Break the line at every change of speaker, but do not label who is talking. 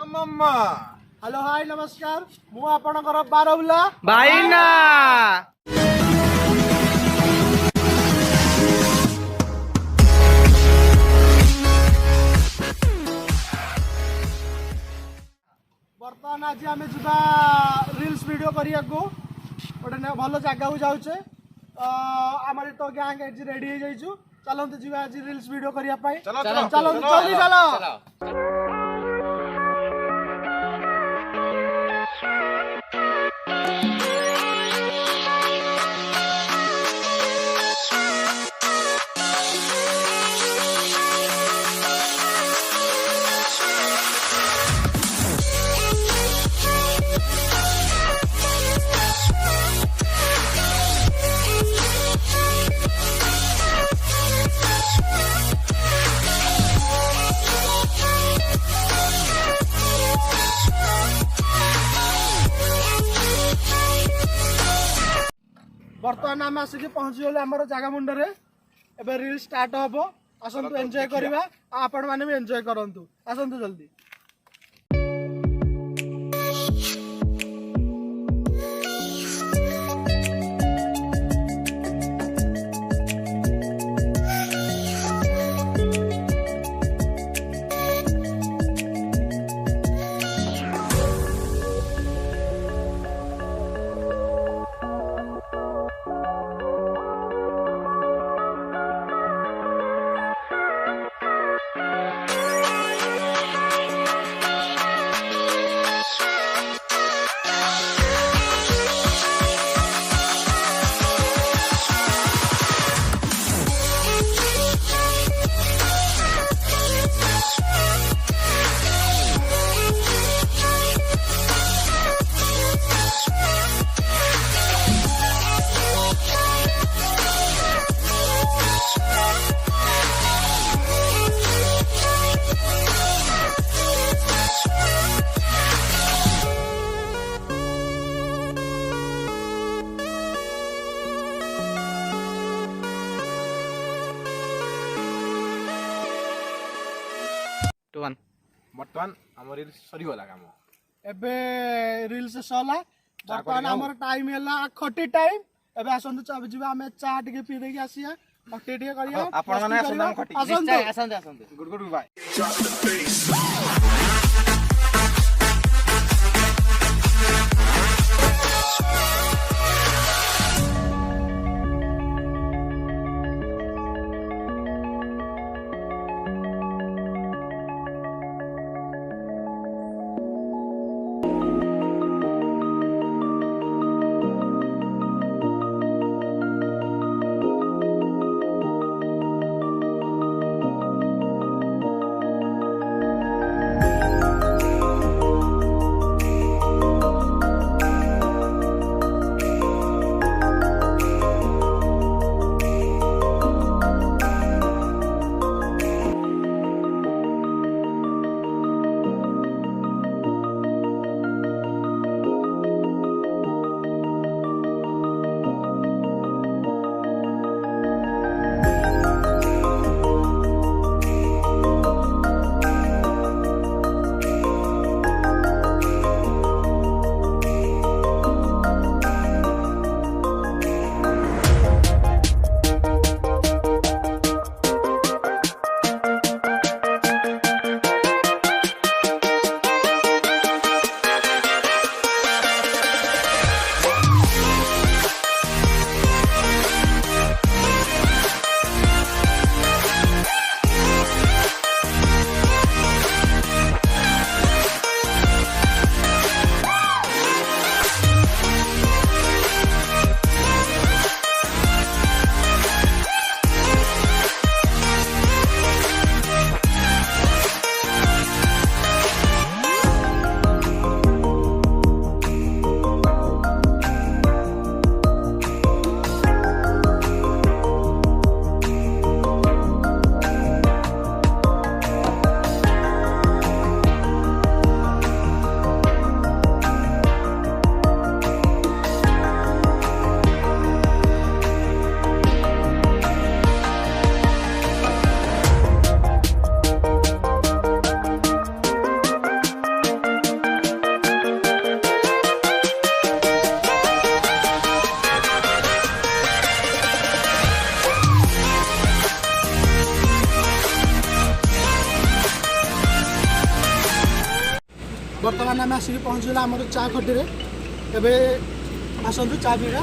मम्मा
hello hi नमस्कार मु आपणकर बारबुला
भाईना
बर्तमान आज आम जा रिल्स वीडियो करिया को गोटे भल जगह को जाऊे आम तो गैंग आज रेडी हो जाइछु चलते जी आज रिल्स वीडियो करने
चलो
चलो
चलो
जल्दी चलो बर्तमान आम आसिक पहुँची गले आम जगह मुंडे एबे रील स्टार्ट हम आसतु एंजॉय करवा आपण मैंने भी एंजॉय करंतु आसतु जल्दी
बर्तमान आम रील सरीगला काम
एबे रील्स सरला बर्तमान आमर टाइम हैला खटी टाइम एबे आसंतु जीवा आमे चा टिके पी देकी आसिया खटी टिके करिया
आपण माने आसंतु खटी
आसंतु
गुड गुड बाय
बर्तमान आम आसिक पहुँचला आम चा खटी एवं आसतु चा पीवा।